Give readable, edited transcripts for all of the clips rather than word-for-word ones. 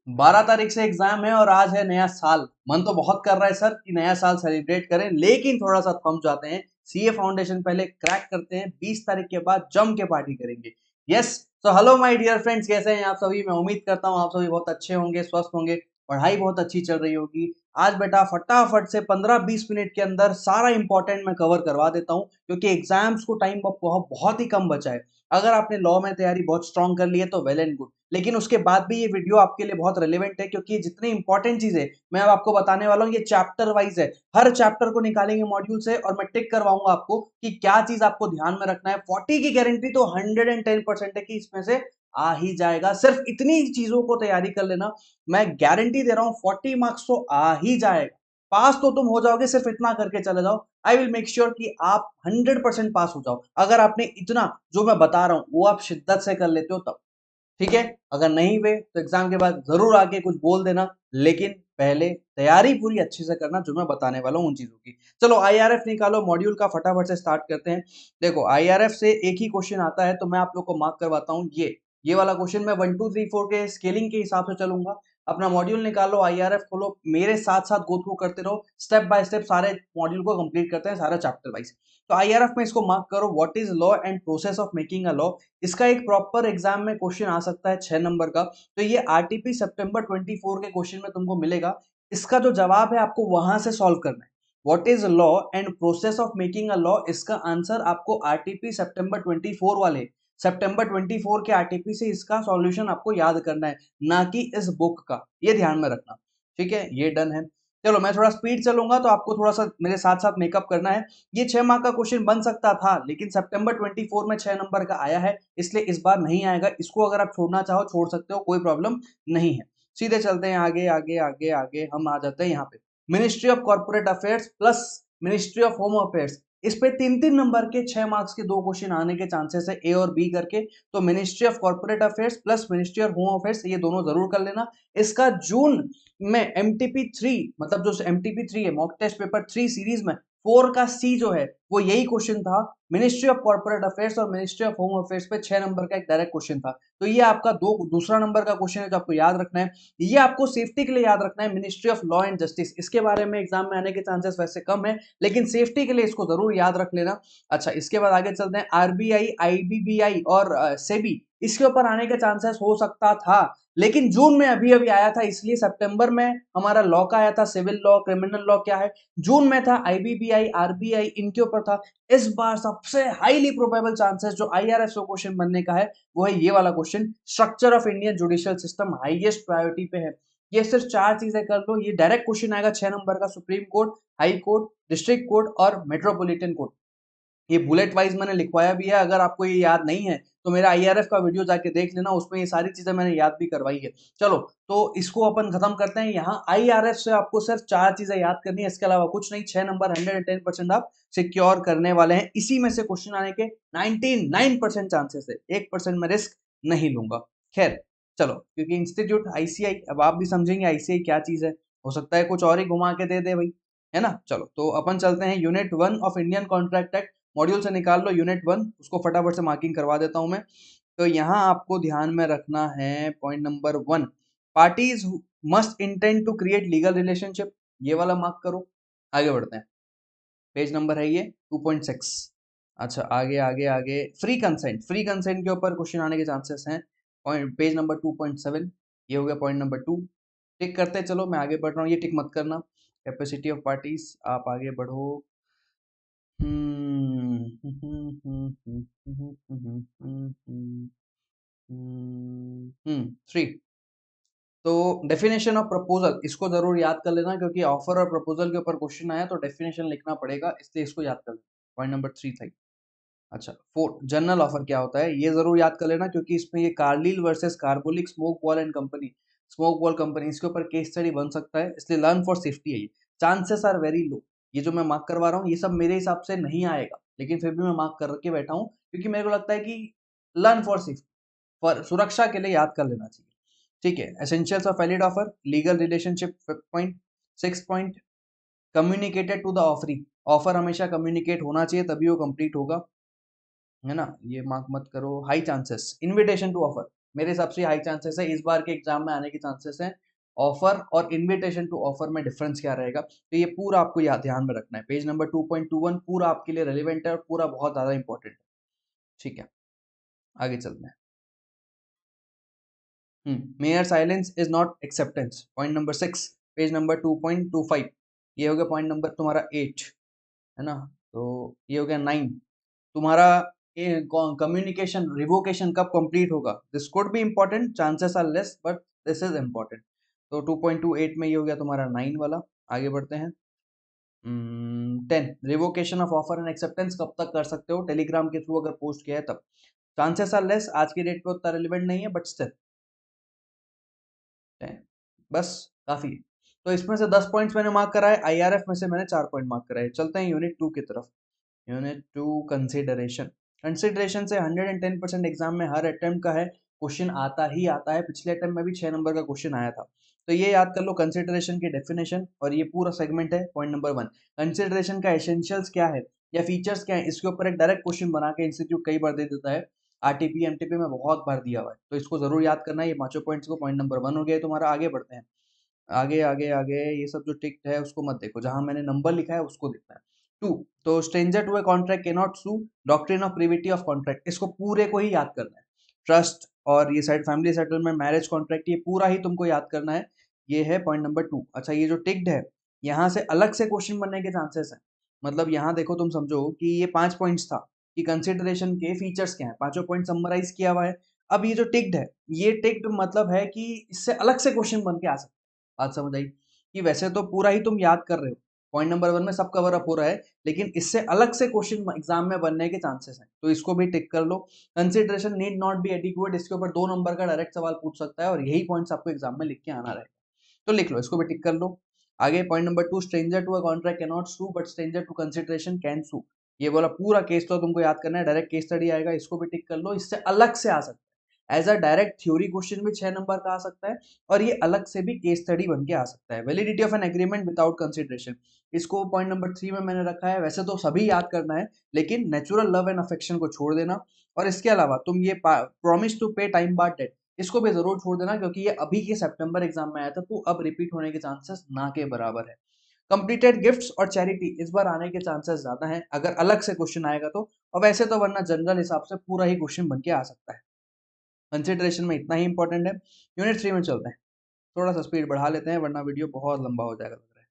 12 तारीख से एग्जाम है और आज है नया साल। मन तो बहुत कर रहा है सर कि नया साल सेलिब्रेट करें, लेकिन थोड़ा सा थम जाते हैं। सीए फाउंडेशन पहले क्रैक करते हैं, 20 तारीख के बाद जम के पार्टी करेंगे। यस। तो हेलो माय डियर फ्रेंड्स, कैसे हैं आप सभी? मैं उम्मीद करता हूँ आप सभी बहुत अच्छे होंगे, स्वस्थ होंगे, पढ़ाई बहुत अच्छी चल रही होगी। आज बेटा फटाफट से 15-20 मिनट के अंदर सारा इंपॉर्टेंट मैं कवर करवा देता हूँ, क्योंकि एग्जाम्स को टाइम बहुत ही कम बचा है। अगर आपने लॉ में तैयारी बहुत स्ट्रांग कर ली है तो वेल एंड गुड, लेकिन उसके बाद भी ये वीडियो आपके लिए बहुत रेलेवेंट है, क्योंकि ये जितनी इंपॉर्टेंट चीजें मैं अब आपको बताने वाला हूँ ये चैप्टर वाइज है। हर चैप्टर को निकालेंगे मॉड्यूल से और मैं टिक करवाऊंगा आपको कि क्या चीज आपको ध्यान में रखना है। 40 की गारंटी तो 110% है कि इसमें से आ ही जाएगा। सिर्फ इतनी चीजों को तैयारी कर लेना, मैं गारंटी दे रहा हूँ 40 मार्क्स तो आ ही जाएगा। पास तो तुम हो जाओगे, सिर्फ इतना करके चले जाओ। आई विल मेक श्योर कि आप 100% पास हो जाओ, अगर आपने इतना जो मैं बता रहा हूं वो आप शिद्दत से कर लेते हो तब। ठीक है। अगर नहीं हुए तो एग्जाम के बाद जरूर आके कुछ बोल देना, लेकिन पहले तैयारी पूरी अच्छे से करना जो मैं बताने वाला हूं उन चीजों की। चलो आईआरएफ निकालो, मॉड्यूल का फटाफट से स्टार्ट करते हैं। देखो आईआरएफ से एक ही क्वेश्चन आता है, तो मैं आप लोग को मार्क करवाता हूं। ये वाला क्वेश्चन मैं 1 2 3 4 के स्केलिंग के हिसाब से चलूंगा। अपना मॉड्यूल निकालो, आईआरएफ खोलो, मेरे साथ साथ गो थ्रू करते रहो, स्टेप बाय स्टेप सारे मॉड्यूल को कंप्लीट करते हैं, सारा चैप्टर वाइज। तो आईआरएफ में इसको मार्क करो, what is law and process of making a law. इसका एक प्रॉपर एग्जाम में क्वेश्चन आ सकता है 6 नंबर का। तो ये आरटीपी सितंबर 24 के क्वेश्चन में तुमको मिलेगा। इसका जो जवाब है आपको वहां से सॉल्व करना है। What is law and process of making a law, इसका आंसर आपको आरटीपी सितंबर 24 वाले सितंबर 24 के आरटीपी से इसका सॉल्यूशन आपको याद करना है, ना कि इस बुक का। ये ध्यान में रखना। ठीक है, ये डन है। चलो मैं थोड़ा स्पीड चलूंगा तो आपको थोड़ा सा मेरे साथ साथ मेकअप करना है। ये 6 मार्क का क्वेश्चन बन सकता था, लेकिन सितंबर 24 में 6 नंबर का आया है, इसलिए इस बार नहीं आएगा। इसको अगर आप छोड़ना चाहो छोड़ सकते हो, कोई प्रॉब्लम नहीं है। सीधे चलते हैं आगे आगे आगे आगे, हम आ जाते हैं यहाँ पे ministry of corporate affairs plus ministry of home affairs. इस पे 3-3 नंबर के 6 मार्क्स के दो क्वेश्चन आने के चांसेस है, ए और बी करके। तो ministry of corporate affairs plus ministry of home affairs, ये दोनों जरूर कर लेना। इसका जून में MTP 3, मतलब जो MTP 3 है, मॉक टेस्ट पेपर 3 सीरीज में 4 का सी जो है वो यही क्वेश्चन था। मिनिस्ट्री ऑफ कॉर्पोरेट अफेयर्स और मिनिस्ट्री ऑफ होम अफेयर्स पे 6 नंबर का एक डायरेक्ट क्वेश्चन था। तो ये आपका दूसरा नंबर का क्वेश्चन है जो आपको याद रखना है। ये आपको सेफ्टी के लिए याद रखना है, ministry of law and justice. इसके बारे में एग्जाम में आने के चांसेस वैसे कम है, लेकिन सेफ्टी के लिए इसको जरूर याद रख लेना। अच्छा, इसके बाद आगे चलते हैं आरबीआई, आईबीबीआई और सेबी। इसके ऊपर आने के चांसेस हो सकता था, लेकिन जून में अभी अभी आया था, इसलिए सितंबर में हमारा लॉ का आया था, सिविल लॉ क्रिमिनल लॉ क्या है। जून में था आईबीबीआई आरबीआई, इनके ऊपर था। इस बार सबसे हाईली प्रोबेबल चांसेस जो आईआरएस को क्वेश्चन बनने का है वो है ये वाला question, structure of Indian judicial system highest priority पे है। ये सिर्फ 4 चीजें कर लो, ये डायरेक्ट क्वेश्चन आएगा 6 नंबर का। Supreme court, high court, district court और मेट्रोपॉलिटन कोर्ट। ये बुलेट वाइज मैंने लिखवाया भी है, अगर आपको ये याद नहीं है तो मेरा आईआरएफ का वीडियो जाके देख लेना, उसमें ये सारी चीजें मैंने याद भी करवाई है। चलो, तो इसको अपन खत्म करते हैं। यहाँ आईआरएफ से आपको सिर्फ 4 चीजें याद करनी है, इसके अलावा कुछ नहीं। 6 नंबर 110% आप सिक्योर करने वाले हैं। इसी में से क्वेश्चन आने के 99% चांसेस है, 1% में रिस्क नहीं लूंगा। खैर चलो, क्योंकि इंस्टीट्यूट आईसीआई, अब आप भी समझेंगे आईसीआई क्या चीज है, हो सकता है कुछ और ही घुमा के दे दे भाई, है ना। चलो तो अपन चलते हैं unit 1 of Indian contract act. Module से निकाल लो यूनिट 1, उसको फटाफट से मार्किंग करवा देता हूं मैं। तो यहाँ आपको ध्यान में रखना है point number 1, parties must intend to create legal relationship. ये वाला मार्क करो। आगे बढ़ते हैं, पेज नंबर है ये 2.6। अच्छा, आगे आगे आगे, फ्री कंसेंट, फ्री कंसेंट के ऊपर क्वेश्चन आने के चांसेस हैं। पॉइंट पेज नंबर 2.7, ये हो गया पॉइंट नंबर 2। टिक करते हैं, चलो मैं आगे बढ़ रहा हूँ, ये टिक मत करना। कैपेसिटी ऑफ पार्टीज, आप आगे बढ़ो। थ्री। तो डेफिनेशन ऑफ प्रपोजल, इसको जरूर याद कर लेना, क्योंकि ऑफर और प्रपोजल के ऊपर क्वेश्चन आया तो डेफिनेशन लिखना पड़ेगा, इसलिए इसको याद कर लेना। पॉइंट नंबर 3 था। अच्छा, 4, जनरल ऑफर क्या होता है ये जरूर याद कर लेना, क्योंकि इसमें ये Carlill versus carbolic smoke ball and company, smoke ball company, इसके ऊपर केस स्टडी बन सकता है, इसलिए लर्न फॉर सेफ्टी है ये। Chances are very low. ये जो मैं मार्क करवा रहा हूँ ये सब मेरे हिसाब से नहीं आएगा, लेकिन फिर भी मैं मार्क करके बैठा हूँ, क्योंकि मेरे को लगता है कि लर्न फॉर सेफ्टी, फॉर सुरक्षा के लिए याद कर लेना चाहिए। ठीक है, essentials of valid offer, legal relationship 5.6 point, communicated to the offeree, offer हमेशा कम्युनिकेट होना चाहिए तभी वो कंप्लीट होगा, है ना। ये मार्क मत करो। High chances, invitation to offer, मेरे हिसाब से हाई चांसेस है इस बार के एग्जाम में आने के चांसेस हैं। ऑफर और इनविटेशन टू ऑफर में डिफरेंस क्या रहेगा, तो ये पूरा आपको याद ध्यान में रखना है। पेज नंबर 2.21 पूरा आपके लिए रेलिवेंट है और पूरा बहुत ज्यादा इंपॉर्टेंट है। ठीक है, आगे चलते हैं। Mayor silence is not acceptance, point number 6, page number 2.25। ये हो गया पॉइंट नंबर तुम्हारा 8, है ना। तो ये हो गया 9 तुम्हारा। कम्युनिकेशन रिवोकेशन कब कंप्लीट होगा, this could be important, chances are less but this is important. तो 2.28 में ये हो गया तुम्हारा 9 वाला। आगे बढ़ते हैं। 10 revocation of offer and acceptance कब तक कर सकते हो, टेलीग्राम के थ्रू अगर पोस्ट किया है तब। चांसेस आर लेस, आज की डेट पे उतना रिलेवेंट नहीं है बट स्टिल बस काफी है। तो इसमें से 10 पॉइंट्स मैंने मार्क करा है, आईआरएफ में से मैंने 4 पॉइंट मार्क करा है। चलते हैं यूनिट 2 की तरफ। Unit 2 consideration. कंसिडरेशन से 110% एग्जाम में हर अटेम्प्ट का है, क्वेश्चन आता ही आता है। पिछले अटेम्प्ट में भी 6 नंबर का क्वेश्चन आया था। तो ये याद कर लो कंसिडरेशन की डेफिनेशन, और ये पूरा सेगमेंट है। पॉइंट नंबर 1, कंसिडरेशन का एसेंशियल्स क्या है या फीचर्स क्या है, इसके ऊपर एक डायरेक्ट क्वेश्चन बना के इंस्टीट्यूट कई बार दे देता है। आरटीपी एमटीपी में बहुत बार दिया हुआ है, तो इसको जरूर याद करना है। ये पांचों पॉइंट्स को, पॉइंट नंबर 1 हो गया तुम्हारा। आगे बढ़ते हैं। आगे आगे आगे ये सब जो टिक है उसको मत देखो, जहां मैंने नंबर लिखा है उसको देखना है। 2, तो stranger to a contract can not sue, doctrine of privity of contract, इसको पूरे को ही याद करना है। ट्रस्ट और ये side family settlement marriage contract, ये पूरा ही तुमको याद करना है। ये है पॉइंट नंबर 2। अच्छा, ये जो टिक्ड है यहाँ से अलग से क्वेश्चन बनने के चांसेस हैं। मतलब यहाँ देखो, तुम समझो कि ये 5 पॉइंट्स था कि कंसिडरेशन के फीचर्स क्या है, पांचों पॉइंट समराइज किया हुआ है। अब ये जो टिक्ड है, ये टिक्ड मतलब है कि इससे अलग से क्वेश्चन बन के आ सकता है। बात समझ आई कि वैसे तो पूरा ही तुम याद कर रहे हो, पॉइंट नंबर 1 में सब कवर अप हो रहा है, लेकिन इससे अलग से क्वेश्चन एग्जाम में बनने के चांसेस हैं, तो इसको भी टिक कर लो। Consideration need not be adequate, इसके ऊपर 2 नंबर का डायरेक्ट सवाल पूछ सकता है और यही पॉइंट्स आपको एग्जाम में लिख के आना रहेगा, तो लिख लो, इसको भी टिक कर लो। आगे point number 2, stranger to a contract can not sue but stranger to consideration can sue. ये बोला पूरा केस तो तुमको याद करना है, डायरेक्ट केस स्टडी आएगा, इसको भी टिक कर लो। इससे अलग से आ सकता है, as a direct theory question भी 6 नंबर का आ सकता है, और ये अलग से भी केस स्टडी बन के आ सकता है। Validity of an agreement without consideration, इसको पॉइंट नंबर 3 में मैंने रखा है। वैसे तो सभी याद करना है, लेकिन नेचुरल लव एंड अफेक्शन को छोड़ देना। और इसके अलावा तुम ये प्रॉमिस टू पे टाइम बार डेट, इसको भी जरूर छोड़ देना, क्योंकि ये अभी के सितंबर एग्जाम में आया था, तो अब रिपीट होने के चांसेस ना के बराबर है। कंप्लीटेड गिफ्ट्स और चैरिटी इस बार आने के चांसेस ज्यादा हैं, अगर अलग से क्वेश्चन आएगा तो। और वैसे तो वरना जनरल हिसाब से पूरा ही क्वेश्चन बन के आ सकता है। कंसिडरेशन में इतना ही इंपॉर्टेंट है। यूनिट 3 में चलते हैं। थोड़ा सा स्पीड बढ़ा लेते हैं वरना वीडियो बहुत लंबा हो जाएगा लग रहा है।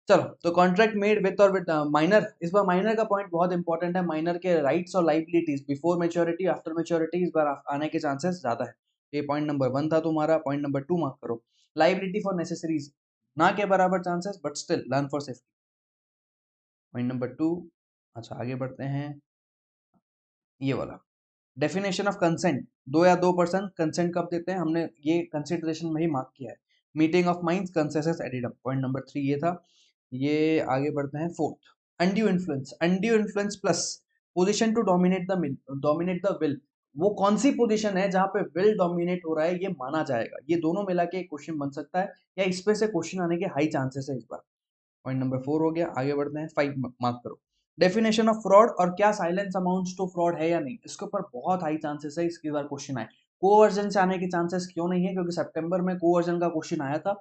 चलो, तो कॉन्ट्रैक्ट मेड विद और विद माइनर, इस बार माइनर का पॉइंट बहुत इंपॉर्टेंट है। माइनर के राइट्स और liabilities before maturity after maturity इस बार आने के चांसेस ज्यादा है। ये पॉइंट नंबर 1 था तुम्हारा। पॉइंट नंबर 2 मार्क करो। लाइबिलिटी फॉर नेसेसरीज, ना के बराबर chances but still learn for safety, point number 2। अच्छा, आगे बढ़ते हैं। ये वाला डेफिनेशन ऑफ कंसेंट, 2 या 2% कंसेंट कब देते हैं, हमने ये कंसिडरेशन में ही मार्क किया है। Meeting of minds consensus ad idem, point number 3 ये था। ये आगे बढ़ते हैं। 4th, undue influence, undue influence plus position to dominate the will, वो कौन सी पोजीशन है जहां पे विल डोमिनेट हो रहा है, ये माना जाएगा। ये दोनों मिला के एक क्वेश्चन बन सकता है, या इस पे से क्वेश्चन आने के हाई चांसेस है इस बार। पॉइंट नंबर 4 हो गया। आगे बढ़ते हैं। 5 मार्क करो। डेफिनेशन ऑफ फ्रॉड, और क्या साइलेंस अमाउंट्स टू फ्रॉड है या नहीं, इसके ऊपर बहुत हाई चांसेस है इसकी बार क्वेश्चन आए। कोवर्जन से आने के चांसेस क्यों नहीं है, क्योंकि सितंबर में कोवर्जन का क्वेश्चन आया था।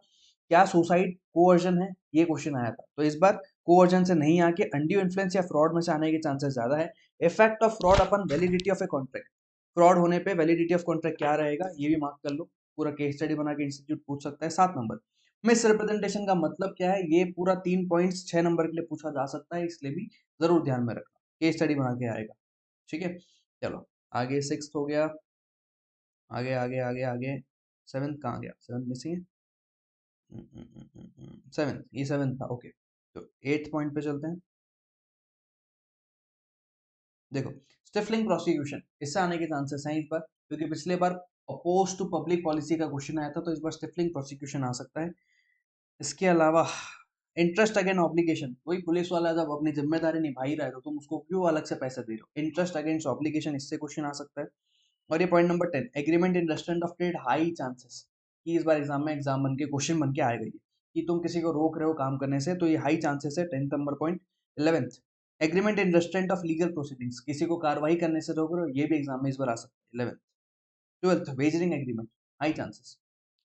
क्या सुसाइड कोवर्जन है, ये क्वेश्चन आया था। तो इस बार कोवर्जन से नहीं आके अनड्यू इन्फ्लुएंस या फ्रॉड में से आने के चांसेस ज्यादा है। Effect of fraud upon validity of a contract, fraud होने पे वैलिडिटी ऑफ कॉन्ट्रैक्ट क्या रहेगा, ये भी मार्क कर लो। पूरा केस स्टडी बना के इंस्टीट्यूट पूछ सकता है। 7 नंबर, मिस रिप्रेजेंटेशन का मतलब क्या है, ये पूरा 3 पॉइंट्स 6 नंबर के लिए पूछा जा सकता है, इसलिए भी जरूर ध्यान में रखना, केस स्टडी बना के आएगा। ठीक है, चलो आगे। 6 हो गया। आगे आगे आगे आगे 7th कहाँ गया, 7th मिसिंग है। 7th, ये 7th था, ओके। तो 8th पॉइंट पे चलते हैं। देखो, स्टिफलिंग प्रोसिक्यूशन, इससे आने के चांसेस हैं इस बार, क्योंकि पिछले बार अपोज टू पब्लिक पॉलिसी का क्वेश्चन आया था, तो इस बार स्टिफलिंग प्रोसिक्यूशन आ सकता है। इसके अलावा इंटरेस्ट अगेन ऑब्लिगेशन, वही पुलिस वाला जब अपनी जिम्मेदारी निभा ही रहा है तो तुम उसको क्यों अलग से पैसे दे रहे हो, इंटरेस्ट अगेंस्ट ऑब्लिगेशन, इससे क्वेश्चन आ सकता है। और ये point number 10, agreement in restaurant of trade, high chances कि इस बार एग्जाम में एग्जाम बन के क्वेश्चन बन के आएगा ये, कि तुम किसी को रोक रहे हो काम करने से, तो ये हाई चांसेस है। 10th number point. 11th, agreement in restaurant of legal proceedings, किसी को कार्रवाई करने से रोक रहे हो, ये भी एग्जाम में इस बार आ सकता है। 11th। 12th wagering agreement, high chances.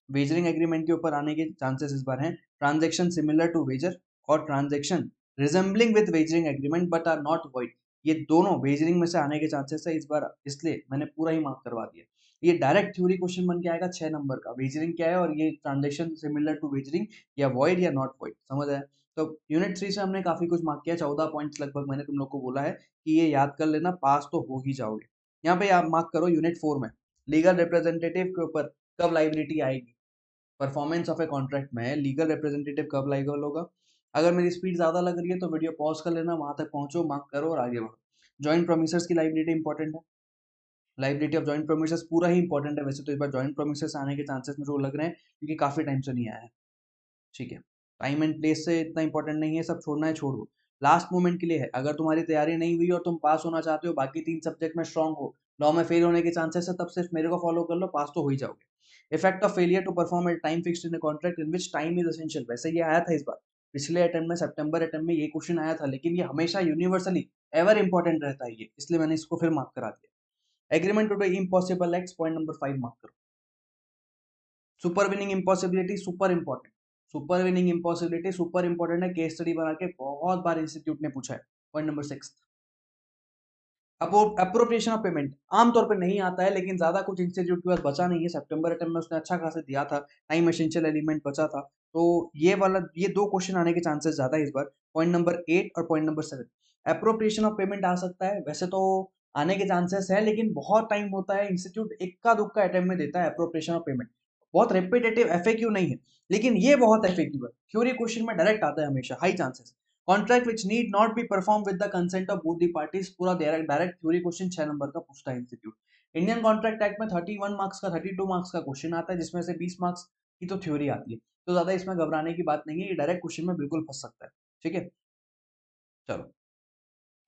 Wagering agreement के ऊपर आने के चांसेस इस बार हैं। ट्रांजैक्शन सिमिलर टू वेजर और transaction resembling with wagering agreement but are not void, ये दोनों वेजरिंग में से आने के चांसेस है इस बार, इसलिए मैंने पूरा ही मार्क करवा दिया। ये डायरेक्ट थ्योरी क्वेश्चन बन के आएगा 6 नंबर का, वेजरिंग क्या है और ये ट्रांजैक्शन सिमिलर टू वेजरिंग या वॉइड या नॉट वॉइड, समझ आया। तो यूनिट 3 से हमने काफी कुछ मार्क किया, 14 पॉइंट्स लगभग मैंने तुम लोग को बोला है कि ये याद कर लेना, पास तो हो ही जाओगे। यहाँ पे आप मार्क करो यूनिट 4 में लीगल रिप्रेजेंटेटिव के ऊपर कब लाइबिलिटी आएगी, परफॉर्मेंस ऑफ ए कॉन्ट्रैक्ट में लीगल रिप्रेजेंटेटिव कब लाइबल होगा। अगर मेरी स्पीड ज्यादा लग रही है तो वीडियो पॉज कर लेना, वहां तक पहुंचो, मार्क करो और आगे बढ़ो। जॉइंट प्रोमिसर्स की लाइबिलिटी इंपॉर्टेंट है, लाइबिलिटी ऑफ जॉइंट प्रोमिसर्स पूरा ही इंपॉर्टेंट है। वैसे तो इस बार जॉइंट प्रोमिसर्स आने के चांसेस मुझे लग रहे हैं क्योंकि काफी टाइम से नहीं आया है, ठीक है। टाइम एंड प्लेस से इतना इंपॉर्टेंट नहीं है, सब छोड़ना है छोड़ दो। लास्ट मोमेंट के लिए है, अगर तुम्हारी तैयारी नहीं हुई और तुम पास होना चाहते हो, बाकी 3 सब्जेक्ट में स्ट्रांग हो, लॉ में फेल होने के चांसेस है, तब सिर्फ मेरे को फॉलो कर लो, पास तो हो ही जाओगे। Effect of failure to perform at time fixed in contract in which time is essential, वैसे ये आया था इस बार, पिछले अटेम्प्ट में सितंबर अटेम्प्ट में ये क्वेश्चन आया था, लेकिन ये हमेशा यूनिवर्सली एवर इंपॉर्टेंट रहता है ये, इसलिए मैंने इसको फिर मार्क करा दिया। Agreement to do impossible acts, point number 5 mark करो। Supervening impossibility super important, supervening impossibility super important है, केस स्टडी बना के बहुत बार इंस्टीट्यूट ने पूछा है। Point number 6 appropriation of payment, आमतौर पर नहीं आता है लेकिन ज्यादा कुछ इंस्टीट्यूट के पास बचा नहीं है, सितंबर अटेम्प्ट में उसने अच्छा खासा दिया था, टाइम एसेंशियल एलिमेंट बचा था, तो ये वाला ये 2 क्वेश्चन आने के चांसेस ज्यादा है इस बार। पॉइंट नंबर 8 और point number 7 appropriation of payment आ सकता है, वैसे तो आने के चांसेस है लेकिन बहुत टाइम होता है, इंस्टीट्यूट इक्का दुक्का अटेम्प्ट में देता है अप्रोप्रिएशन ऑफ पेमेंट, बहुत रेपिटेटिव एफएक्यू नहीं है, लेकिन ये बहुत एफएक्यू है, थ्योरी क्वेश्चन में डायरेक्ट आता है हमेशा, high chances. Contract which need not be perform with the consent of both the parties, पूरा डायरेक्ट थ्योरी क्वेश्चन 6 नंबर का पूछता है इंस्टीट्यूट। इंडियन कॉन्ट्रैक्ट एक्ट में 31 मार्क्स का 32 मार्क्स का क्वेश्चन आता है, जिसमें से 20 मार्क्स की तो थ्योरी आती है, तो ज्यादा इसमें घबराने की बात नहीं है, ये डायरेक्ट क्वेश्चन में बिल्कुल फंस सकता है, ठीक है। चलो,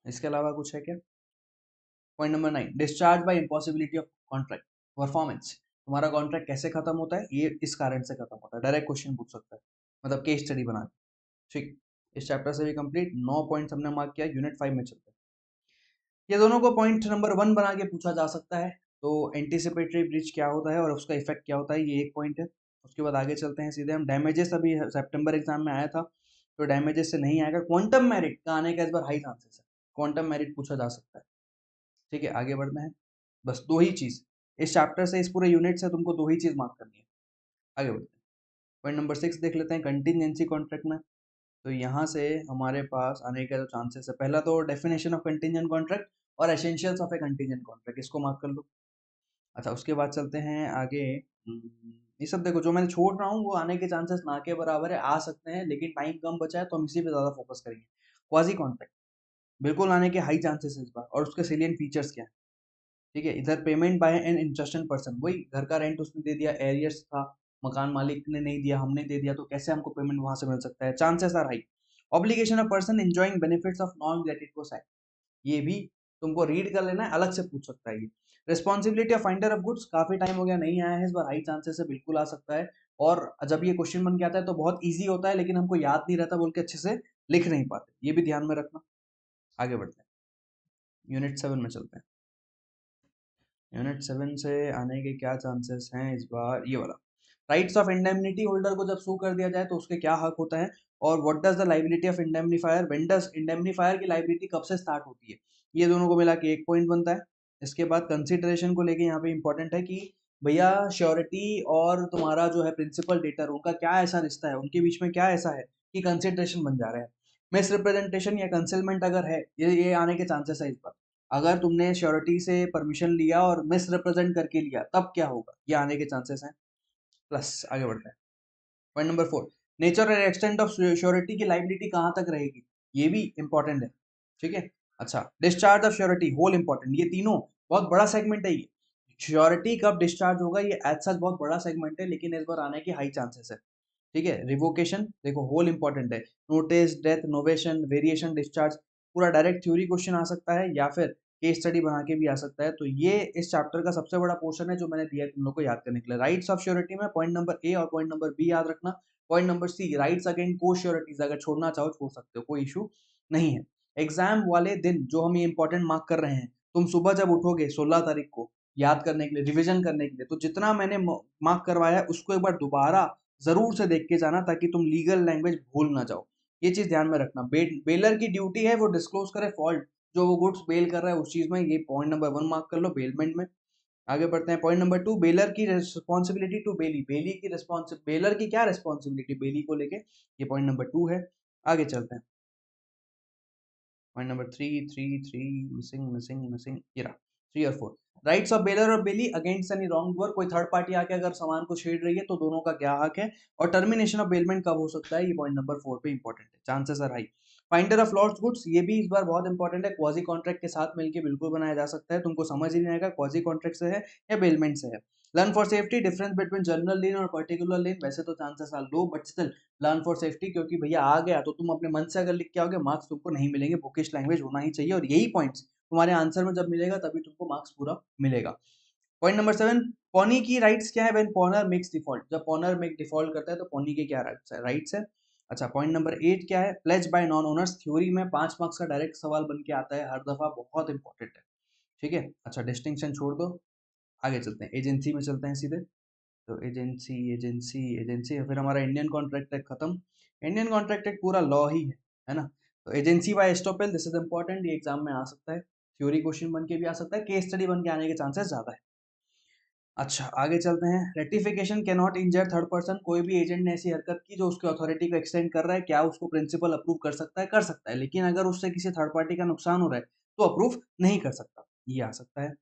इसके अलावा कुछ है क्या। Point number 9 discharge by impossibility of contract performance, तुम्हारा कॉन्ट्रैक्ट कैसे खत्म होता है, ये इस कारण से खत्म होता है, डायरेक्ट क्वेश्चन पूछ सकता है, मतलब केस स्टडी बना के, ठीक। इस चैप्टर से भी कंप्लीट 9 पॉइंट्स हमने मार्क किया, यूनिट 5 में चलते हैं। ये दोनों को पॉइंट नंबर 1 बना के पूछा जा सकता है, तो एंटीसिपेटरी ब्रीच क्या होता है और उसका इफेक्ट क्या होता है, ये एक पॉइंट है। उसके बाद आगे चलते हैं सीधे हम, डैमेजेस अभी सितंबर एग्जाम में आया था, तो डैमेजेस से नहीं आएगा, क्वांटम मेरिट का आने का इस बार हाई चांसेस है, क्वांटम मेरिट पूछा जा सकता है, ठीक है। आगे बढ़ते हैं, बस 2 ही चीज इस चैप्टर से, इस पूरे यूनिट से तुमको 2 ही चीज मार्क करनी है। आगे बढ़ते हैं, पॉइंट नंबर 6 देख लेते हैं, कंटिजेंसी कॉन्ट्रैक्ट में। तो यहाँ से हमारे पास आने का जो चांसेस है, पहला तो डेफिनेशन ऑफ कंटिजेंट कॉन्ट्रैक्ट और essentials of A contingent contract, इसको मार्क कर लो। अच्छा, उसके बाद चलते हैं आगे। ये सब देखो जो मैंने छोड़ रहा हूँ वो आने के चांसेस ना के बराबर है, आ सकते हैं, लेकिन टाइम कम बचा है तो हम इसी पे ज्यादा फोकस करेंगे। क्वाजी कॉन्ट्रैक्ट बिल्कुल आने के हाई चांसेस है इस बार, और उसके सेलियंट फीचर्स क्या है, ठीक है। इधर payment by an interested person, वही घर का रेंट उसने दे दिया, एरियर्स था, मकान मालिक ने नहीं दिया, हमने दे दिया, तो कैसे हमको पेमेंट वहां से मिल सकता है, chances are high. Obligation of person enjoying benefits of non gratuitous act, ये भी तुमको रीड कर लेना है, अलग से पूछ सकता है ये। Responsibility of finder of goods, काफी टाइम हो गया नहीं आया है, इस बार हाई चांसेस है बिल्कुल आ सकता है, और जब ये क्वेश्चन बन के आता है तो बहुत ईजी होता है, लेकिन हमको याद नहीं रहता बोल के अच्छे से लिख नहीं पाते, ये भी ध्यान में रखना। आगे बढ़ते हैं, यूनिट 7 में चलते हैं। यूनिट 7 से आने के क्या चांसेस हैं इस बार, ये वाला राइट्स ऑफ इंडेमनिटी होल्डर को जब सू कर दिया जाए तो उसके क्या हक होता है, और what does the liability of indemnifier, when does indemnifier की लाइबिलिटी कब से स्टार्ट होती है, ये दोनों को मिला के 1 पॉइंट बनता है। इसके बाद कंसिडरेशन को लेके यहाँ पे इंपॉर्टेंट है कि भैया श्योरिटी और तुम्हारा जो है प्रिंसिपल डेटर, उनका क्या ऐसा रिश्ता है, उनके बीच में क्या ऐसा है कि कंसिडरेशन बन जा रहा है। मिस रिप्रेजेंटेशन या कंसेलमेंट अगर है, ये आने के चांसेस है इस बार, अगर तुमने श्योरिटी से परमिशन लिया और मिस रिप्रेजेंट करके लिया तब क्या होगा, ये आने के चांसेस हैं। प्लस आगे बढ़ते हैं, पॉइंट नंबर 4 नेचर और एक्सटेंट ऑफ श्योरिटी की लाइबिलिटी कहाँ तक रहेगी, ये भी इंपॉर्टेंट है, ठीक है। अच्छा, discharge of surety whole important, ये तीनों बहुत बड़ा सेगमेंट है, ये श्योरिटी कब डिस्चार्ज होगा ये एज सच बहुत बड़ा सेगमेंट है, लेकिन इस बार आने की हाई चांसेस है, ठीक है। रिवोकेशन देखो होल इंपॉर्टेंट है, notice death novation variation discharge, पूरा डायरेक्ट थ्योरी क्वेश्चन आ सकता है या फिर केस स्टडी बना के भी आ सकता है, तो ये इस चैप्टर का सबसे बड़ा पोर्शन है जो मैंने दिया है तुम लोग को याद करने के लिए। राइट्स ऑफ श्योरिटी में पॉइंट नंबर ए और पॉइंट नंबर बी याद रखना, point number C rights against co sureties, अगर छोड़ना चाहो छोड़ सकते हो, कोई इशू नहीं है। एग्जाम वाले दिन जो हम ये इंपॉर्टेंट मार्क कर रहे हैं, तुम सुबह जब उठोगे 16 तारीख को, याद करने के लिए, रिवीजन करने के लिए। तो जितना मैंने मार्क करवाया है उसको एक बार दोबारा जरूर से देख के जाना, ताकि तुम लीगल लैंग्वेज भूल ना जाओ। ये चीज ध्यान में रखना। बेलर की ड्यूटी है वो डिस्क्लोज करे फॉल्ट जो वो गुड्स बेल कर रहा है उस चीज में। ये पॉइंट नंबर 1 मार्क कर लो बेलमेंट में। आगे बढ़ते हैं। पॉइंट नंबर 2, बेलर की रिस्पॉन्सिबिलिटी टू बेली। बेली की रिस्पॉन्स बेलर की क्या रिस्पॉन्सिबिलिटी बेली को लेके, ये पॉइंट नंबर 2 है। आगे चलते हैं। Point number 3 missing missing missing, ये रहा 3 और 4। राइट्स ऑफ बेलर और बेली अगेंस्ट एनी रॉन्ग डूअर। कोई थर्ड पार्टी आके अगर सामान को छेड़ रही है तो दोनों का क्या हक है, और टर्मिनेशन ऑफ बेलमेंट कब हो सकता है, ये पॉइंट नंबर 4 पे इंपॉर्टेंट है। Chances are high. Finder of lost goods, ये भी इस बार बहुत इंपॉर्टेंट है। क्वाजी कॉन्ट्रैक्ट के साथ मिलकर बिल्कुल बनाया जा सकता है, तुमको समझ ही नहीं आएगा क्वाजी कॉन्ट्रैक्ट से है या बेलमेंट से है। Learn for safety, difference between general lien और पर्टिकुलर लेन। वैसे तो chances are low but still learn for safety, क्योंकि भैया आ गया तो तुम अपने मन से अगर लिख के आओगे मार्क्स तुमको नहीं मिलेंगे। बुकिश लैंग्वेज होना ही चाहिए, और यही पॉइंट्स तुम्हारे आंसर में जब मिलेगा तभी तुमको मार्क्स पूरा मिलेगा। पॉइंट नंबर 7, पॉनी की राइट्स क्या है व्हेन पॉनर मेक्स डिफॉल्ट। जब पॉनर मेक डिफॉल्ट करता है तो पॉनी के क्या राइट्स है। अच्छा, पॉइंट नंबर 8 क्या है, pledge by non owners. Theory में 5 मार्क्स का डायरेक्ट सवाल बन के आता है हर दफा, बहुत इंपॉर्टेंट है। ठीक है, अच्छा डिस्टिंक्शन छोड़ दो, आगे चलते हैं। एजेंसी में चलते हैं सीधे। तो एजेंसी एजेंसी एजेंसी फिर हमारा इंडियन कॉन्ट्रैक्ट एक्ट खत्म। इंडियन कॉन्ट्रैक्ट एक्ट पूरा लॉ ही है ना। तो agency by estoppel, this is important, ये एग्जाम में आ सकता है। थ्योरी क्वेश्चन बन के भी आ सकता है, केस स्टडी बन के आने के चांसेस ज्यादा है। अच्छा आगे चलते हैं। Ratification can not injure third person. कोई भी एजेंट ने ऐसी हरकत की जो उसकी अथॉरिटी को एक्सटेंड कर रहा है, क्या उसको प्रिंसिपल अप्रूव कर सकता है, कर सकता है, लेकिन अगर उससे किसी थर्ड पार्टी का नुकसान हो रहा है तो अप्रूव नहीं कर सकता। ये आ सकता है।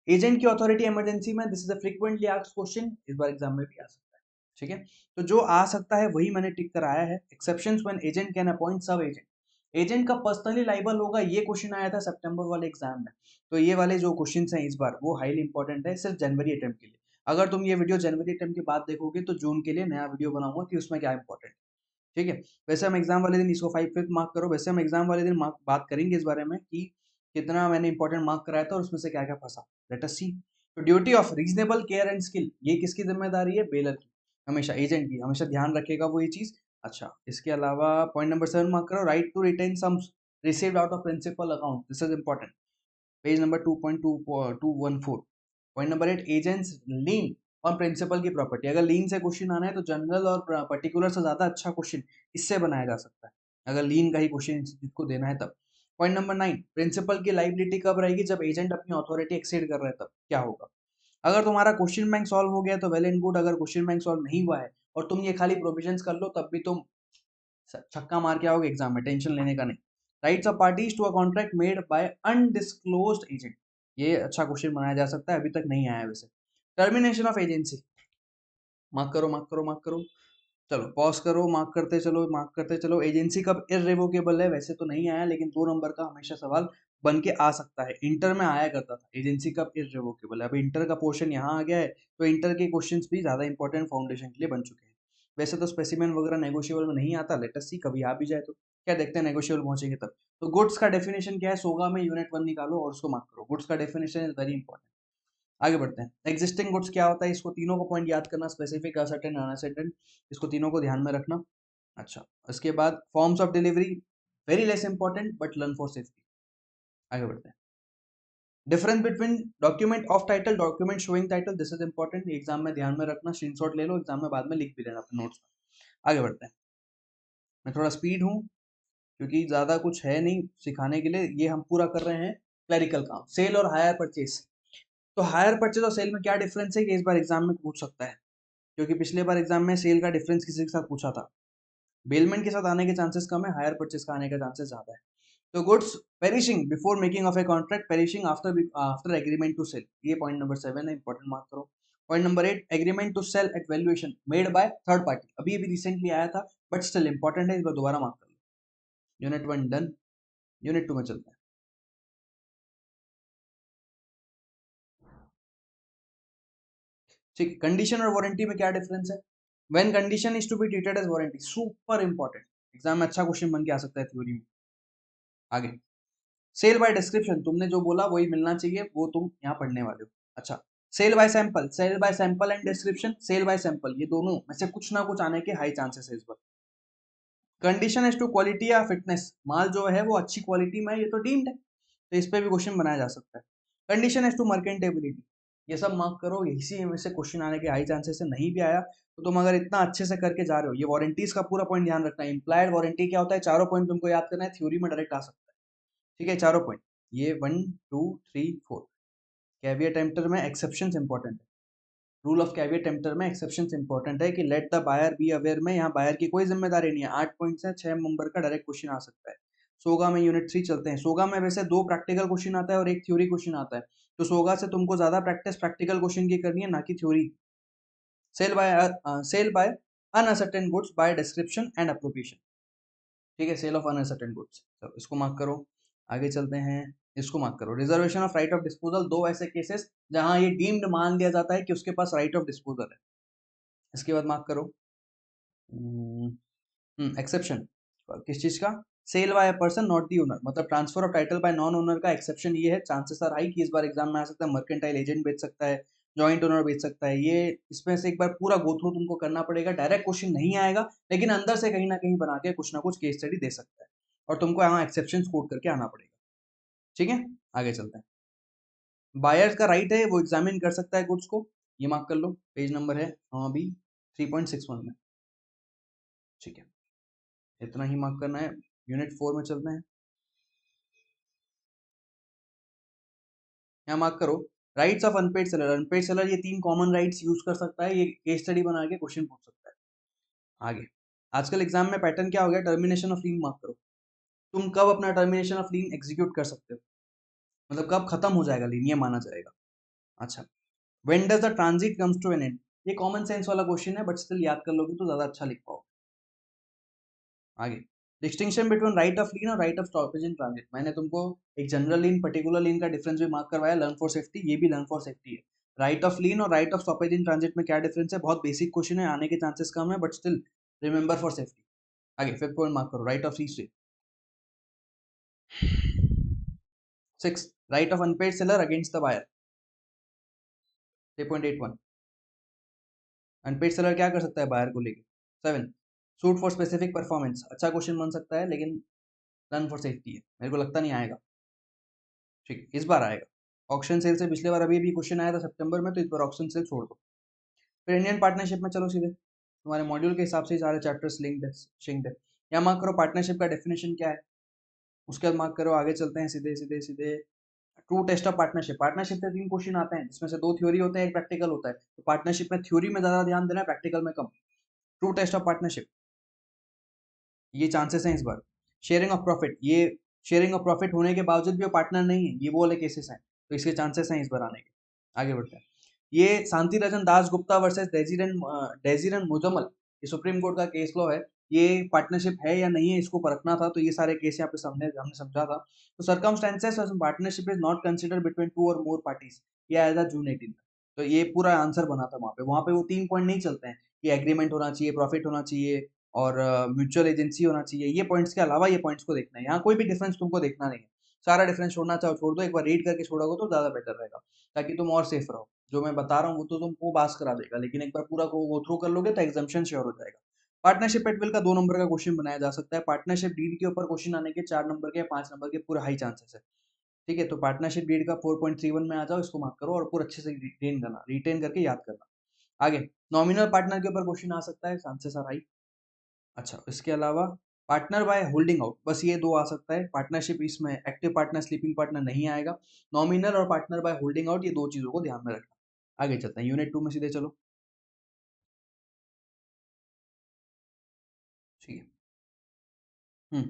एजेंट की अथॉरिटी इमरजेंसी में, this is a frequently asked question, इस बार एग्जाम में भी आ सकता है। ठीक है, तो जो आ सकता है वही मैंने टिक कराया है। Exceptions when agent can appoint sub agent. Agent का पर्सनली लाइबल होगा, ये क्वेश्चन आया था सितंबर वाले एग्जाम में। तो ये वाले जो क्वेश्चंस हैं इस बार वो हाईली इंपॉर्टेंट है सिर्फ जनवरी अटेम्प्ट के लिए। अगर तुम ये वीडियो जनवरी अटेम्प्ट के बाद देखोगे तो जून के लिए नया वीडियो बनाऊंगा कि उसमें क्या इंपॉर्टेंट। ठीक है, वैसे हम एग्जाम वाले दिन इसको 5 मार्क करो। वैसे हम एग्जाम वाले दिन बात करेंगे इस बारे में कि कितना मैंने इंपॉर्टेंट मार्क कराया था और उसमें से क्या क्या फंसा। लेट अस सी। तो duty of reasonable care and skill, ये किसकी जिम्मेदारी है, बेलर की, हमेशा एजेंट की, हमेशा ध्यान रखेगा वो ये चीज। अच्छा, इसके अलावा पॉइंट नंबर 7 मार्क करो, right to retain sums received out of principal account, this is important. Page number 2.214। Point number 8, agents lien on principal की प्रॉपर्टी। अगर लीन से क्वेश्चन आना है तो जनरल और पर्टिकुलर से ज्यादा अच्छा क्वेश्चन इससे बनाया जा सकता है, अगर लीन का ही क्वेश्चन जिसको देना है तब। पॉइंट नंबर 9, प्रिंसिपल की लाइबिलिटी कब रहेगी, जब एजेंट अपनी अथॉरिटी एक्सीड कर रहा है तब क्या होगा। अगर तुम्हारा क्वेश्चन बैंक सॉल्व हो गया तो वेल एंड गुड, अगर क्वेश्चन बैंक सॉल्व नहीं हुआ है और तुम ये खाली प्रोविजंस कर लो तब भी तुम छक्का मार के आओगे एग्जाम में, टेंशन लेने का नहीं। Rights of parties to a contract made by undisclosed agent, ये अच्छा क्वेश्चन बनाया जा सकता है, अभी तक नहीं आया वैसे। टर्मिनेशन ऑफ एजेंसी, मार्क करो मार्क करो मार्क करो। चलो पॉज करो, मार्क करते चलो मार्क करते चलो। एजेंसी कब इररिवोकेबल है, वैसे तो नहीं आया लेकिन 2 नंबर का हमेशा सवाल बन के आ सकता है, इंटर में आया करता था एजेंसी कब इररिवोकेबल है। अब इंटर का पोर्शन यहाँ आ गया है तो इंटर के क्वेश्चंस भी ज्यादा इंपॉर्टेंट फाउंडेशन के लिए बन चुके हैं। वैसे तो स्पेसिमेन वगैरह नेगोशिएबल में नहीं आता, लेट अस सी कभी आ भी जाए तो क्या, देखते हैं नेगोशिएबल पहुंचेंगे तब। तो गुड्स का डेफिनेशन क्या है, सोगा में यूनिट 1 निकालो और उसको मार्क करो। गुड्स का डेफिनेशन इज वेरी इंपॉर्टेंट। आगे बढ़ते हैं। एग्जिस्टिंग गुड्स क्या होता है, इसको तीनों को पॉइंट याद करना, स्पेसिफिक, असर्टेन, अनअसर्टेन, इसको तीनों को ध्यान में रखना। अच्छा, उसके बाद forms of delivery, very less important but learn for safety. आगे बढ़ते हैं। Difference between document of title, document showing title, this is important, exam में ध्यान में रखना, स्क्रीनशॉट ले लो, एग्जाम में बाद में लिख भी लेना अपने नोट्स में। आगे बढ़ते हैं। मैं थोड़ा स्पीड हूँ क्योंकि ज्यादा कुछ है नहीं सिखाने के लिए, ये हम पूरा कर रहे हैं क्लरिकल काम। सेल और हायर परचेस, तो हायर परचेज और सेल में क्या डिफरेंस है, कि इस बार एग्जाम में पूछ सकता है, क्योंकि पिछले बार एग्जाम में सेल का डिफरेंस किसी के साथ पूछा था। बेलमेंट के साथ आने के चांसेस कम है, हायर परचेज का आने का चांसेस ज्यादा है। तो goods perishing before making of a contract, perishing after after agreement to sell, ये पॉइंट नंबर 7 है, इंपॉर्टेंट मार्क करो। Point number 8, agreement to sell at valuation made by third party, अभी अभी रिसेंटली आया था बट स्टिल इंपॉर्टेंट है, इस बार दोबारा मार्क कर लो। यूनिट 1 डन, यूनिट 2 में चलते हैं। ठीक, कंडीशन और वारंटी में क्या डिफरेंस है। When condition is to be treated as warranty, super important, exam में अच्छा क्वेश्चन बन के आ सकता है थ्योरी में। आगे, सेल बाय डिस्क्रिप्शन, तुमने जो बोला वही मिलना चाहिए, वो तुम यहाँ पढ़ने वाले हो। अच्छा, sale by sample, sale by sample and description, sale by sample, ये दोनों में से कुछ ना कुछ आने के हाई चांसेस है इस बार। कंडीशन एज टू क्वालिटी या फिटनेस, माल जो है वो अच्छी क्वालिटी में है, ये तो डीम्ड है, तो इस पे भी क्वेश्चन बनाया जा सकता है। कंडीशन एज टू मर्केंटेबिलिटी, ये सब मार्क करो, इसी में से क्वेश्चन आने के हाई चांसेस है। नहीं भी आया तो तुम अगर इतना अच्छे से करके जा रहे हो, ये वारंटीज का पूरा पॉइंट ध्यान रखना है। इम्प्लाइड वारंटी क्या होता है, चारों पॉइंट तुमको याद करना है, थ्योरी में डायरेक्ट आ सकता है। ठीक है, चारों पॉइंट ये 1 2 3 4। कैविएट एम्प्टर में एक्सेप्शंस इंपॉर्टेंट है। रूल ऑफ कैविएट एम्प्टर में एक्सेप्शंस इंपॉर्टेंट है कि let the buyer be aware में यहाँ बायर की कोई जिम्मेदारी नहीं है। 8 पॉइंट से 6 नंबर का डायरेक्ट क्वेश्चन आ सकता है। सोगा में यूनिट 3 चलते हैं। सोगा में वैसे 2 प्रैक्टिकल क्वेश्चन आता है और एक थ्योरी क्वेश्चन आता है, तो सोगा से तुमको ज्यादा प्रैक्टिस प्रैक्टिकल क्वेश्चन की करनी है, ना कि theory. Sale by unascertained goods by description and appropriation. ठीक है, सेल ऑफ अनअसर्टेन गुड्स, तो इसको मार्क करो। आगे चलते हैं, इसको मार्क करो। Reservation of right of disposal, दो ऐसे केसेस जहां ये डीम्ड मान लिया जाता है कि उसके पास राइट ऑफ डिस्पोजल है। इसके बाद मार्क करो एक्सेप्शन किस चीज का, sale by a person not the owner, मतलब transfer of title by non owner का एक्सेप्शन ये है। चांसेस आर हाई कि इस बार एग्जाम में आ सकता है। मर्केंटाइल एजेंट बेच सकता है, जॉइंट ओनर बेच सकता है, ये इसमें से एक बार पूरा गो थ्रू तुमको करना पड़ेगा। डायरेक्ट क्वेश्चन नहीं आएगा, लेकिन अंदर से कहीं ना कहीं बना के कुछ ना कुछ केस स्टडी दे सकता है, और तुमको यहाँ एक्सेप्शन कोट करके आना पड़ेगा। ठीक है, आगे चलते हैं। बायर्स का राइट है वो एग्जामिन कर सकता है गुड्स को, ये मार्क कर लो। पेज नंबर है अभी 3.61 में। ठीक है, इतना ही मार्क करना है। यूनिट 4 में चलते हैं। यहाँ मार्क करो rights of unpaid seller. Unpaid seller ये 3 कॉमन राइट्स यूज कर सकता है, ये केस स्टडी बना के क्वेश्चन पूछ सकता है। आगे आजकल एग्जाम में पैटर्न क्या हो गया, टर्मिनेशन ऑफ लीन मार्क करो। तुम कब अपना टर्मिनेशन ऑफ लीन एग्जीक्यूट कर सकते हो, मतलब कब खत्म हो जाएगा लीन, ये माना जाएगा। अच्छा, when does the transit comes to an end, ये कॉमन सेंस वाला क्वेश्चन है, बट स्टिल याद कर लोगे तो ज्यादा अच्छा लिख पाओगे। आगे distinction between right of lien और right of stoppage in transit, मैंने तुमको एक जनरल लीन पर्टिकुलर लीन का डिफरेंस भी मार्क करवाया, लर्न फॉर सेफ्टी, ये भी लर्न फॉर सेफ्टी है। राइट ऑफ लीन और right of stoppage in transit में क्या डिफरेंस है, बहुत बेसिक क्वेश्चन है, आने के चांसेस कम है, but still remember for safety. आगे 5th पॉइंट मार्क करो, राइट ऑफ सी से। 6 right of unpaid seller against the buyer, 3.81। Unpaid seller क्या कर सकता है बायर को लेके। 7 सूट फॉर स्पेसिफिक परफॉर्मेंस, अच्छा क्वेश्चन बन सकता है, लेकिन रन फॉर सेफ्टी है, मेरे को लगता नहीं आएगा। ठीक, इस बार आएगा। ऑक्शन सेल से पिछले बार अभी भी क्वेश्चन आया था सितंबर में, तो इस बार ऑक्शन सेल छोड़ दो। फिर इंडियन पार्टनरशिप में चलो सीधे, तुम्हारे मॉड्यूल के हिसाब से ही सारे चैप्टर्स लिंक्ड है। यहाँ मार्क करो पार्टनरशिप का डेफिनेशन क्या है, उसके बाद मार्क करो। आगे चलते हैं सीधे सीधे सीधे। True test of partnership, partnership से 3 क्वेश्चन आते हैं, जिसमें से 2 थ्योरी होते हैं, एक प्रैक्टिकल होता है। तो पार्टनरशिप में थ्योरी में ज्यादा ध्यान देना है, प्रैक्टिकल में कम। ट्रू टेस्ट ऑफ पार्टनरशिप, ये चांसेस हैं इस बार। शेयरिंग ऑफ प्रॉफिट, ये शेयरिंग ऑफ प्रॉफिट होने के बावजूद भी वो पार्टनर नहीं है, ये वो वाले केसेस हैं, तो इसके चांसेस हैं इस बार आने के। आगे बढ़ते हैं। ये शांति रजन दास गुप्ता वर्सेस डेजिरन मुजम्मल, ये सुप्रीम कोर्ट का केस लॉ है। ये पार्टनरशिप है या नहीं है इसको परखना था, तो ये सारे केस यहाँ पे सामने हमने समझा था। तो circumstances partnership is not considered between 2 और मोर पार्टीज, ये आया था जून 18 में। तो ये पूरा आंसर बना था वहां पे वो 3 पॉइंट नहीं चलते हैं कि एग्रीमेंट होना चाहिए, प्रॉफिट होना चाहिए और म्यूचुअल एजेंसी होना चाहिए। ये पॉइंट्स के अलावा ये पॉइंट्स को देखना है, यहाँ कोई भी डिफरेंस तुमको देखना नहीं है। सारा डिफरेंस छोड़ना चाहो छोड़ दो, एक बार रीड करके छोड़ोगे तो ज्यादा बेटर रहेगा, ताकि तुम और सेफ रहो। जो मैं बता रहा हूँ वो तो तुमको पास करा देगा, लेकिन एक बार पूरा को गो थ्रू कर लोगे तो एग्जाम्पशन श्योर हो जाएगा। पार्टनरशिप एट विल का 2 नंबर का क्वेश्चन बनाया जा सकता है। पार्टनरशिप डीड के ऊपर क्वेश्चन आने के 4 नंबर के 5 नंबर के पूरे हाई चांसेस है। ठीक है, तो पार्टनरशिप डीड का 4.31 में आ जाओ, इसको मार्क करो और पूरा अच्छे से रिटेन करके याद करना। आगे नॉमिनल पार्टनर के ऊपर क्वेश्चन आ सकता है, चांसेस आर हाई। अच्छा, इसके अलावा पार्टनर बाय होल्डिंग आउट, बस ये 2 आ सकता है। पार्टनरशिप इसमें एक्टिव पार्टनर स्लीपिंग पार्टनर नहीं आएगा। नॉमिनल और पार्टनर बाय होल्डिंग आउट, ये 2 चीजों को ध्यान में रखना। आगे चलते हैं यूनिट 2 में सीधे चलो। ठीक है।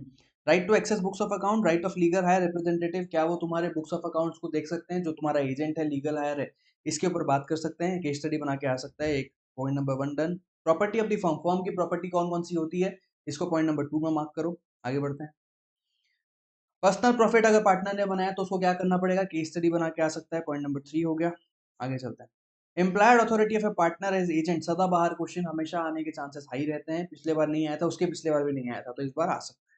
Right to access books of account, right of legal heir representative, क्या वो तुम्हारे बुक्स ऑफ अकाउंट्स को देख सकते हैं, जो तुम्हारा एजेंट है, लीगल हायर है, इसके ऊपर बात कर सकते हैं, केस स्टडी बना के आ सकता है। एक point number 1 done. Property of the firm, firm की प्रॉपर्टी कौन कौन सी होती है, इसको पॉइंट नंबर 2 में मार्क करो। आगे बढ़ते हैं। पर्सनल प्रॉफिट अगर पार्टनर ने बनाया तो उसको क्या करना पड़ेगा, केस स्टडी बना के आ सकता है, पॉइंट नंबर 3 हो गया। आगे चलते हैं। Implied authority of a partner as agent, सदाबहार क्वेश्चन हमेशा आने के चांसेस हाई रहते हैं। पिछले बार नहीं आया था, उसके पिछले बार भी नहीं आया था, तो इस बार आ सकता है।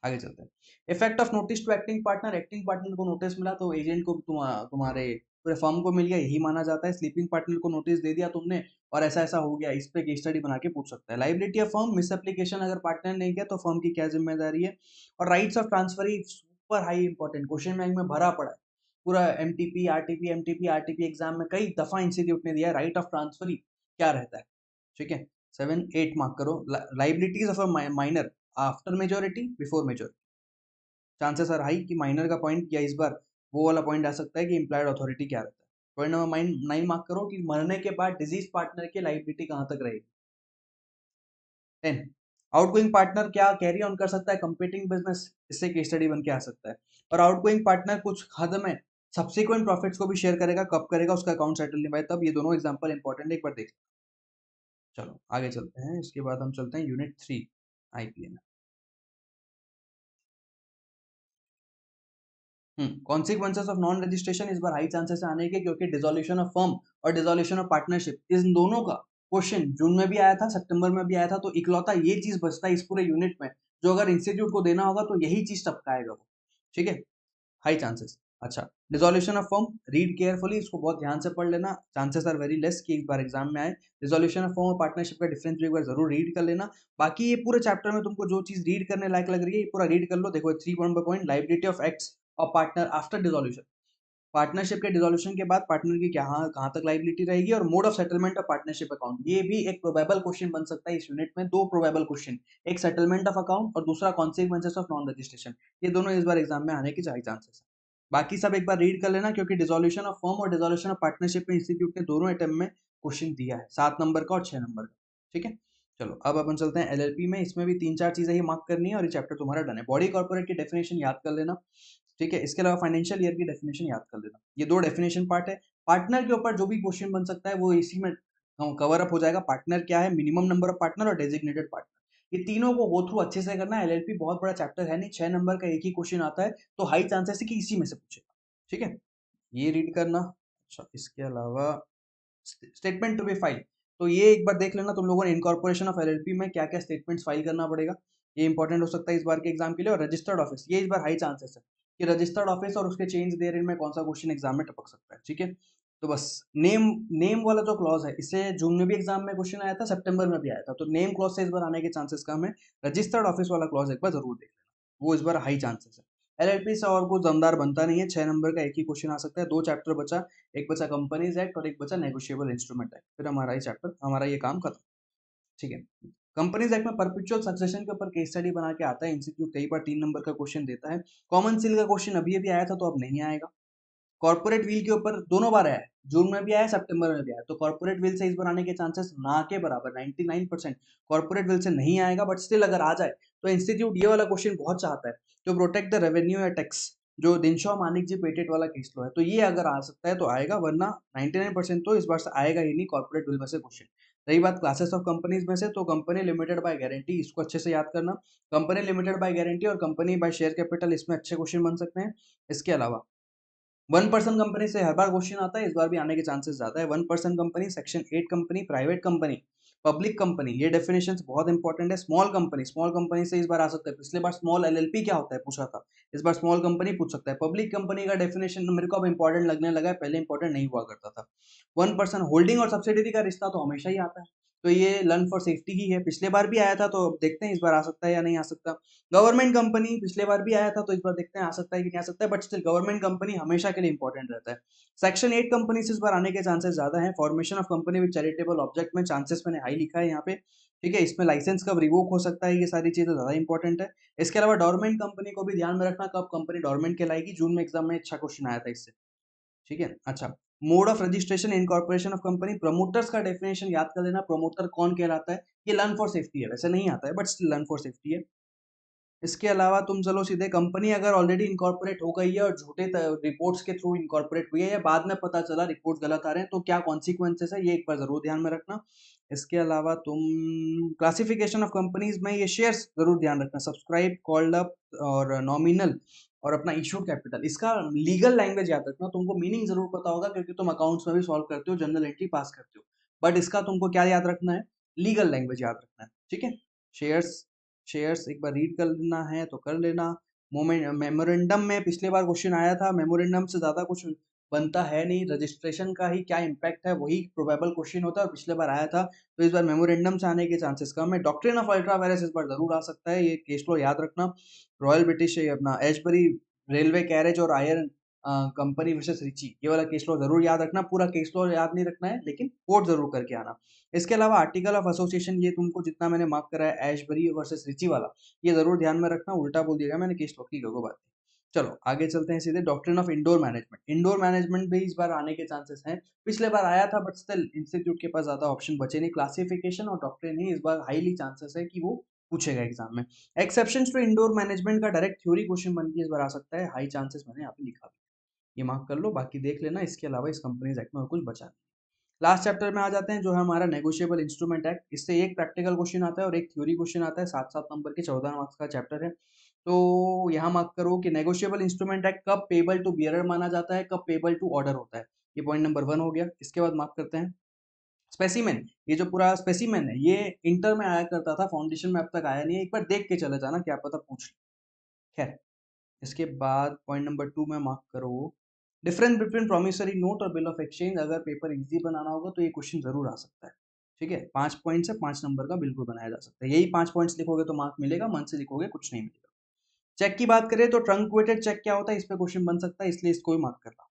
आगे चलते हैं। Effect of notice to acting partner, acting partner को नोटिस मिला तो एजेंट को तुम्हारे पूरे फर्म को मिल गया, यही माना जाता है। स्लीपिंग पार्टनर को नोटिस दे दिया तुमने और ऐसा ऐसा हो गया, इस पे केस स्टडी बना के पूछ सकता है। Liability of firm, miss application अगर पार्टनर नहीं किया तो फर्म की क्या जिम्मेदारी है। और rights of transfer he super high important, question bank में भरा पड़ा है। पूरा एमटीपी एग्जाम में कई दफा इंस्टीट्यूट ने दिया है, राइट ऑफ ट्रांसफर ही क्या रहता है, ठीक है। 7-8 मार्क करो। Liabilities of a minor after majority before majority, chances are high कि माइनर का पॉइंट या इस बार वो वाला पॉइंट आ सकता है कि इम्प्लाइड अथॉरिटी क्या रहता है। पॉइंट नंबर 9 मार्क करो कि मरने के बाद डिजीज पार्टनर की लाइबिलिटी कहां तक रहेगी। 10 आउटगोइंग पार्टनर क्या कैरी ऑन कर सकता है कंपीटिंग बिजनेस, इससे केस स्टडी बन के आ सकता है। और आउटगोइंग पार्टनर कुछ हद में सब्सिक्वेंट प्रॉफिट्स को भी शेयर करेगा, कब करेगा उसका अकाउंट सेटल नहीं भाई, तब। ये दोनों एग्जांपल इंपॉर्टेंट है, एक बार देख। चलो आगे चलते हैं, इसके बाद हम चलते हैं unit 3 IPL. Consequences of non registration इस बार हाई चांसेस है आने के, क्योंकि डिसोल्यूशन ऑफ फर्म और डिसोल्यूशन ऑफ पार्टनरशिप इन दोनों का क्वेश्चन जून में भी आया था, सितंबर में भी आया था। तो इकलौता ये चीज बचता है इस पूरे यूनिट में, जो अगर इंस्टीट्यूट को देना होगा तो यही चीज टपकाएगा वो, ठीक है। High chances. अच्छा, dissolution of firm read carefully, इसको बहुत ध्यान से पढ़ लेना, चांसेस आर वेरी लेस कि एक बार एग्जाम में आए। डिसोल्यूशन ऑफ फर्म और पार्टनरशिप का डिफरेंस भी एक बार जरूर रीड कर लेना। बाकी ये पूरे चैप्टर में तुमको जो चीज रीड करने लायक लग रही है ये पूरा रीड कर लो। देखो 3 point by point, liability of acts और पार्टनर आफ्टर डिसोल्यूशन, पार्टनरशिप के डिसोल्यूशन के बाद पार्टनर की क्या कहां तक लायबिलिटी रहेगी, और mode of settlement of partnership account, ये भी एक प्रोबेबल क्वेश्चन बन सकता है इस यूनिट में। दो प्रोबेबल क्वेश्चन, एक सेटलमेंट ऑफ अकाउंट और दूसरा कॉन्सिक्वेंसेस ऑफ नॉन रजिस्ट्रेशन, ये दोनों इस बार एग्जाम में आने के हाई चांसेस है। बाकी सब एक बार रीड कर लेना, क्योंकि डिसोल्यूशन ऑफ फर्म और डिसोल्यूशन ऑफ पार्टनरशिप में इंस्टीट्यूट ने दोनों अटेम्प्ट में क्वेश्चन दिया है, 7 नंबर का और 6 नंबर का, ठीक है। चलो अब अपन चलते हैं एलएलपी में, इसमें भी 3-4 चीजें ही मार्क करनी है और ये चैप्टर तुम्हारा डन है। बॉडी कॉर्पोरेट की डेफिनेशन याद कर लेना, ठीक है। इसके अलावा फाइनेंशियल ईयर की डेफिनेशन याद कर लेना, ये 2 डेफिनेशन पार्ट है। पार्टनर के ऊपर जो भी क्वेश्चन बन सकता है वो इसी में कवर अप हो जाएगा। पार्टनर क्या है, मिनिमम नंबर ऑफ पार्टनर और डेजिग्नेटेड पार्टनर, ये तीनों को गो थ्रू अच्छे से करना है। एलएलपी बहुत बड़ा चैप्टर है नहीं, 6 नंबर का एक ही क्वेश्चन आता है, तो हाई चांसेस है कि इसी में से पूछेगा, ठीक है। ये रीड करना। अच्छा, इसके अलावा स्टेटमेंट टू बी फाइल, तो ये एक बार देख लेना तुम लोगों ने, इनकॉर्पोरेशन ऑफ एलएलपी में क्या क्या स्टेटमेंट्स फाइल करना पड़ेगा, ये इंपॉर्टेंट हो सकता है इस बार के एग्जाम के लिए। और रजिस्टर्ड ऑफिस, ये इस बार हाई चांसेस है कि रजिस्टर्ड ऑफिस और उसके चेंज देयर इन में कौन सा क्वेश्चन एग्जाम में टपक सकता है, ठीक है। तो बस नेम नेम वाला जो क्लॉज है, इससे जून में भी एग्जाम में क्वेश्चन आया था, सितंबर में भी आया था, तो नेम क्लॉज से इस बार आने के चांसेस कम है। रजिस्टर्ड ऑफिस वाला क्लॉज एक बार जरूर देख लेना, वो इस बार हाई चांसेस है। एलएलपी से और कुछ दमदार बनता नहीं है, 6 नंबर का एक ही क्वेश्चन आ सकता है। 2 चैप्टर बचा, एक बचा कंपनीज एक्ट और एक बचा नेगोशिएबल इंस्ट्रूमेंट एक्ट, फिर हमारा ये चैप्टर, हमारा ये काम खत्म, ठीक है। कंपनीज एक्ट में परपेचुअल सक्सेशन के ऊपर केस स्टडी बना के आता है इंस्टीट्यूट, कई बार 3 नंबर का क्वेश्चन देता है। कॉमन सील का क्वेश्चन अभी अभी आया था तो अब नहीं आएगा। कॉर्पोरेट व्हील के ऊपर दोनों बार आया है, जून में भी आया, सितंबर में भी आया, तो कॉर्पोरेट व्हील से इस बार आने के चांसेस ना के बराबर 99% कॉर्पोरेट व्हील से नहीं आएगा। बट स्टिल अगर आ जाए तो इंस्टीट्यूट ये वाला क्वेश्चन बहुत चाहता है, तो प्रोटेक्ट द रेवेन्यू या टैक्स, जो दिनशॉ मानिक जी पेटेंट वाला केस लो है, तो ये अगर आ सकता है तो आएगा, वरना 99% तो इस बार से आएगा ही नहीं कॉर्पोरेट व्हील में से क्वेश्चन। रही बात क्लासेस ऑफ कंपनीज में से, तो कंपनी लिमिटेड बाय गारंटी, इसको अच्छे से याद करना। कंपनी लिमिटेड बाय गारंटी और कंपनी बाय शेयर कैपिटल, इसमें अच्छे क्वेश्चन बन सकते हैं। इसके अलावा 1% कंपनी से हर बार क्वेश्चन आता है, इस बार भी आने के चांसेस ज्यादा है। 1% company, section 8 company, private company, public company, ये डेफिनेशंस बहुत इंपॉर्टेंट है। स्मॉल कंपनी से इस बार आ सकता है, पिछले बार स्मॉल एलएलपी क्या होता है पूछा था, इस बार स्मॉल कंपनी पूछ सकता है। पब्लिक कंपनी का डेफिनेशन मेरे को अब इंपॉर्टेंट लगने लगा है, पहले इंपॉर्टेंट नहीं हुआ करता था। 1% होल्डिंग और सब्सिडरी का रिश्ता तो हमेशा ही आता है, तो ये लर्न फॉर सेफ्टी ही है, पिछले बार भी आया था, तो देखते हैं इस बार आ सकता है या नहीं आ सकता। गवर्नमेंट कंपनी पिछले बार भी आया था, तो इस बार देखते हैं आ सकता है कि नहीं आ सकता है, बट स्टिल गवर्नमेंट कंपनी हमेशा के लिए इंपॉर्टेंट रहता है। सेक्शन 8 कंपनी से इस बार आने के चांसेस ज्यादा है। Formation of company with charitable object में चांसेस मैंने हाई लिखा है यहाँ पे, ठीक है। इसमें लाइसेंस कब रिवोक हो सकता है, ये सारी चीजें ज्यादा इंपॉर्टेंट है। इसके अलावा डोरमेंट कंपनी को भी ध्यान में रखना, कब कंपनी डोरमेंट कहलाएगी, जून में एग्जाम में अच्छा क्वेश्चन आया था इससे, ठीक है। अच्छा, mode of registration incorporation of company, promoters का डेफिनेशन याद कर लेना, प्रमोटर कौन कहलाता है, ये लर्न फॉर सेफ्टी है, वैसे नहीं आता है but still learn for safety है। इसके अलावा तुम चलो सीधे, कंपनी अगर ऑलरेडी इनकॉर्पोरेट हो गई है और झूठे रिपोर्ट्स के थ्रू इनकॉर्पोरेट हुई है, या बाद में पता चला रिपोर्ट गलत आ रहे हैं, तो क्या कॉन्सिक्वेंसेस है, ये एक बार जरूर ध्यान में रखना। इसके अलावा तुम क्लासिफिकेशन ऑफ कंपनीज में ये शेयर्स जरूर ध्यान रखना, सब्सक्राइब, कॉल्ड अप और नॉमिनल और अपना इशूड कैपिटल, इसका लीगल लैंग्वेज याद रखना। तुमको मीनिंग जरूर पता होगा क्योंकि तुम अकाउंट्स में भी सॉल्व करते हो, जनरल एंट्री पास करते हो, बट इसका तुमको क्या याद रखना है, लीगल लैंग्वेज याद रखना है, ठीक है। शेयर्स शेयर्स एक बार रीड कर लेना है तो कर लेना। मोमेंट मेमोरेंडम में पिछले बार क्वेश्चन आया था, मेमोरेंडम से ज्यादा कुछ बनता है नहीं, रजिस्ट्रेशन का ही क्या इम्पैक्ट है वही प्रोबेबल क्वेश्चन होता है, और पिछले बार आया था, तो इस बार मेमोरेंडम से आने के चांसेस कम है। डॉक्ट्रिन ऑफ अल्ट्रा वायरस इस बार जरूर आ सकता है, ये केस लो याद रखना। रॉयल ब्रिटिश अपना एजबरी रेलवे कैरेज और आयरन कंपनी वर्सेस रिची, ये वाला केस लॉ जरूर याद रखना। पूरा केस लॉ याद नहीं रखना है, लेकिन कोट जरूर करके आना। इसके अलावा आर्टिकल ऑफ एसोसिएशन, ये तुमको जितना मैंने मार्क करा है एशबरी वर्सेस रिची वाला, ये जरूर ध्यान में रखना, उल्टा बोल दिया मैंने केस लॉ की को बात। चलो आगे चलते हैं सीधे। Doctrine of indoor management, indoor management भी इस बार आने के चांसेस हैं। पिछले बार आया था बट स्टिल इंस्टीट्यूट के पास ज्यादा ऑप्शन बचे नहीं। क्लासिफिकेशन और डॉक्ट्रिन ही इस बार हाईली चांसेस है कि वो पूछेगा एग्जाम में। एक्सेप्शंस टू इंडोर मैनेजमेंट का डायरेक्ट थ्योरी क्वेश्चन बन के इस बार आ सकता है, हाई चांसेस मैंने यहाँ पे लिखा, ये मार्क कर लो, बाकी देख लेना। इसके अलावा इस कंपनीज एक्ट में और कुछ बचा नहीं। लास्ट चैप्टर में आ जाते हैं जो है हमारा नेगोशिएबल इंस्ट्रूमेंट एक्ट। इससे एक प्रैक्टिकल क्वेश्चन आता है और एक थ्योरी क्वेश्चन आता है, 7-7 नंबर के 14 मार्क्स का चैप्टर है। तो यहाँ मार्क करो कि नेगोशिएबल इंस्ट्रूमेंट एक्ट कब पेबल टू बियरर माना जाता है, कब पेबल टू ऑर्डर होता है। ये पॉइंट नंबर 1 हो गया। इसके बाद मार्क करते हैं स्पेसिमेन। ये जो पूरा स्पेसिमेन है ये इंटर में आया करता था, फाउंडेशन में अब तक आया नहीं है, एक बार देख के चले जाना, क्या पता पूछ ले। खैर, इसके बाद पॉइंट नंबर 2 में मार्क करो डिफरेंस बिटवीन प्रोमिसरी नोट और बिल ऑफ एक्सचेंज। अगर पेपर इजी बनाना होगा तो ये क्वेश्चन जरूर आ सकता है। ठीक है, 5 पॉइंट से 5 नंबर का बिल्कुल बनाया जा सकता है। यही 5 पॉइंट्स लिखोगे तो मार्क मिलेगा, मन से लिखोगे कुछ नहीं मिलेगा। चेक की बात करें तो ट्रंक्वेटेड चेक क्या होता है, इस पे क्वेश्चन बन सकता है, इसलिए इसको भी मार्क करना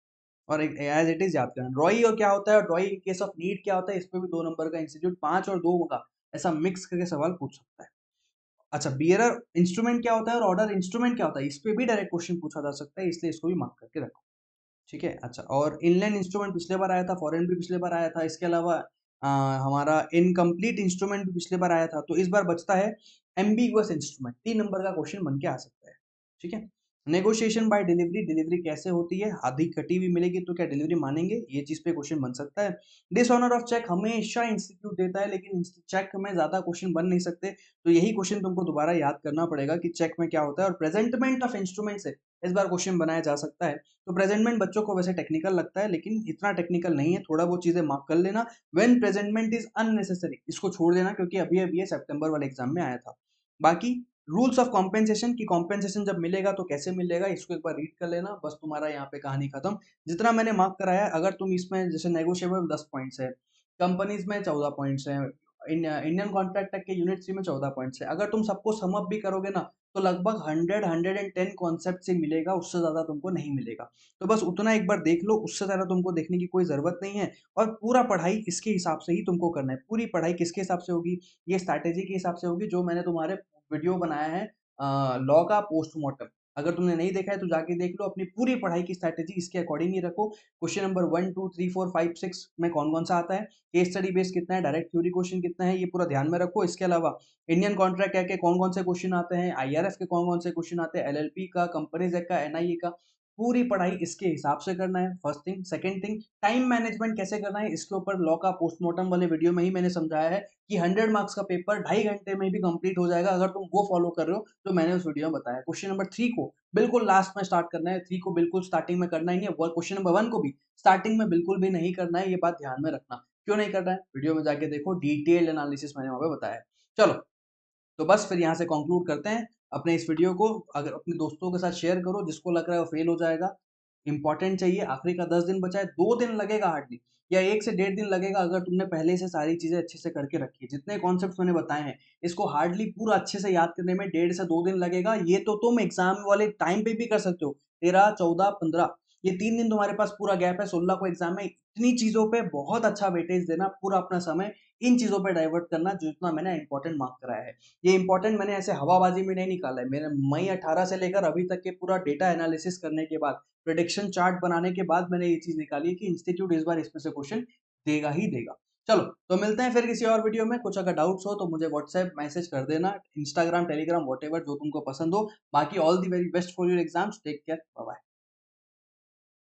और एज इट इज याद करना। ड्रॉई और क्या होता है, ड्रॉई इन केस ऑफ नीड क्या होता है, इस पे भी 2 नंबर का इंस्टीट्यूट 5 और 2 का ऐसा मिक्स करके सवाल पूछ सकता है। अच्छा, बियरर इंस्ट्रूमेंट क्या होता है और ऑर्डर इंस्ट्रूमेंट क्या होता है, इस पे भी डायरेक्ट क्वेश्चन पूछा जा सकता है, इसलिए इसको भी मार्क करके रखो। ठीक है। अच्छा, और इनलैंड इंस्ट्रूमेंट पिछले बार आया था, फॉरेन भी पिछले बार आया था। इसके अलावा हमारा इनकम्प्लीट इंस्ट्रूमेंट भी पिछले बार आया था। तो इस बार बचता है एम्बिगुअस इंस्ट्रूमेंट, 3 नंबर का क्वेश्चन बन के आ सकता है। ठीक है। नेगोशिएशन बाय डिलीवरी, डिलीवरी कैसे होती है, आधी कटी हुई मिलेगी तो क्या डिलीवरी मानेंगे, ये चीज पे क्वेश्चन बन सकता है। डिसऑनर ऑफ चेक हमेशा इंस्टीट्यूट देता है, लेकिन चेक में ज्यादा क्वेश्चन बन नहीं सकते, तो यही क्वेश्चन तुमको दोबारा याद करना पड़ेगा कि चेक में क्या होता है। और प्रेजेंटमेंट ऑफ इंस्ट्रूमेंट से इस बार क्वेश्चन बनाया जा सकता है। तो प्रेजेंटमेंट बच्चों को वैसे टेक्निकल लगता है, लेकिन इतना टेक्निकल नहीं है, थोड़ा वो चीजें मार्क कर लेना। व्हेन प्रेजेंटमेंट इज अननेसेसरी, इसको छोड़ देना क्योंकि अभी अभी ये सितंबर वाले एग्जाम में आया था। बाकी रूल्स ऑफ कॉम्पेंसेशन की, कॉम्पेंसेशन जब मिलेगा तो कैसे मिलेगा, इसको एक बार रीड कर लेना, बस तुम्हारा यहाँ पे कहानी खत्म। जितना मैंने मार्क कराया, अगर तुम इसमें जैसे नेगोशिएबल 10 पॉइंट्स है, कंपनीज में 14 पॉइंट्स है, इंडियन कॉन्ट्रैक्ट के यूनिट 3 में 14 पॉइंट्स है, अगर तुम सबको सम अप भी करोगे ना तो लगभग 110 कॉन्सेप्ट से मिलेगा, उससे ज्यादा तुमको नहीं मिलेगा। तो बस उतना एक बार देख लो, उससे ज्यादा तुमको देखने की कोई जरूरत नहीं है। और पूरा पढ़ाई इसके हिसाब से ही तुमको करना है। पूरी पढ़ाई किसके हिसाब से होगी, ये स्ट्रैटेजी के हिसाब से होगी, जो मैंने तुम्हारे वीडियो बनाया है लॉ का पोस्टमार्टम। अगर तुमने नहीं देखा है तो जाके देख लो। अपनी पूरी पढ़ाई की स्ट्रैटेजी इसके अकॉर्डिंग ही रखो। क्वेश्चन नंबर 1 2 3 4 5 6 में कौन कौन सा आता है, केस स्टडी बेस कितना है, डायरेक्ट थ्योरी क्वेश्चन कितना है, ये पूरा ध्यान में रखो। इसके अलावा इंडियन कॉन्ट्रैक्ट एक्ट के कौन कौन से क्वेश्चन आते हैं, आईआरएफ के कौन कौन से क्वेश्चन आते हैं, एलएलपी का, कंपनीज एक्ट का, एनआईए का, पूरी पढ़ाई इसके हिसाब से करना है। First thing. Second thing, time management कैसे करना है, इसके ऊपर लॉ का पोस्टमार्टम वाले वीडियो में ही मैंने समझाया है कि 100 मार्क्स का पेपर 2.5 घंटे में भी कंप्लीट हो जाएगा, अगर तुम वो फॉलो कर रहे हो तो मैंने उस वीडियो में बताया। क्वेश्चन नंबर 3 को बिल्कुल लास्ट में स्टार्ट करना है, 3 को बिल्कुल स्टार्टिंग में करना ही नहीं है, क्वेश्चन नंबर 1 को भी स्टार्टिंग में बिल्कुल भी नहीं करना है, ये बात ध्यान में रखना। क्यों नहीं करना है, वीडियो में जाके देखो, डिटेल एनालिसिस मैंने वहां पे बताया है। चलो, तो बस फिर यहाँ से कंक्लूड करते हैं अपने इस वीडियो को। अगर अपने दोस्तों के साथ शेयर करो, जिसको लग रहा है वो फेल हो जाएगा, इंपॉर्टेंट चाहिए, आखिरी का 10 दिन बचा है, 2 दिन लगेगा हार्डली, या 1 से 1.5 दिन लगेगा, अगर तुमने पहले से सारी चीजें अच्छे से करके रखी है। जितने कॉन्सेप्ट मैंने बताए हैं, इसको हार्डली पूरा अच्छे से याद करने में 1.5 से 2 दिन लगेगा। ये तो तुम एग्जाम वाले टाइम पे भी कर सकते हो, 13 14 15, ये 3 दिन तुम्हारे पास पूरा गैप है, 16 को एग्जाम है। इतनी चीजों पे बहुत अच्छा वेटेज देना, पूरा अपना समय इन चीजों पे डाइवर्ट करना, जितना मैंने इंपॉर्टेंट मार्क कराया है। ये इंपॉर्टेंट मैंने ऐसे हवाबाजी में नहीं निकाला है, मैंने मई 18 से लेकर अभी तक के पूरा डेटा एनालिसिस करने के बाद, प्रेडिक्शन चार्ट बनाने के बाद मैंने ये चीज निकाली है कि इंस्टीट्यूट इस बार इसमें से क्वेश्चन देगा ही देगा। चलो, तो मिलते हैं फिर किसी और वीडियो में। कुछ अगर डाउट्स हो तो मुझे व्हाट्सएप मैसेज कर देना, इंस्टाग्राम टेलीग्राम वॉटेवर जो तुमको पसंद हो। बाकी all the very best for your exams, take care, bye bye.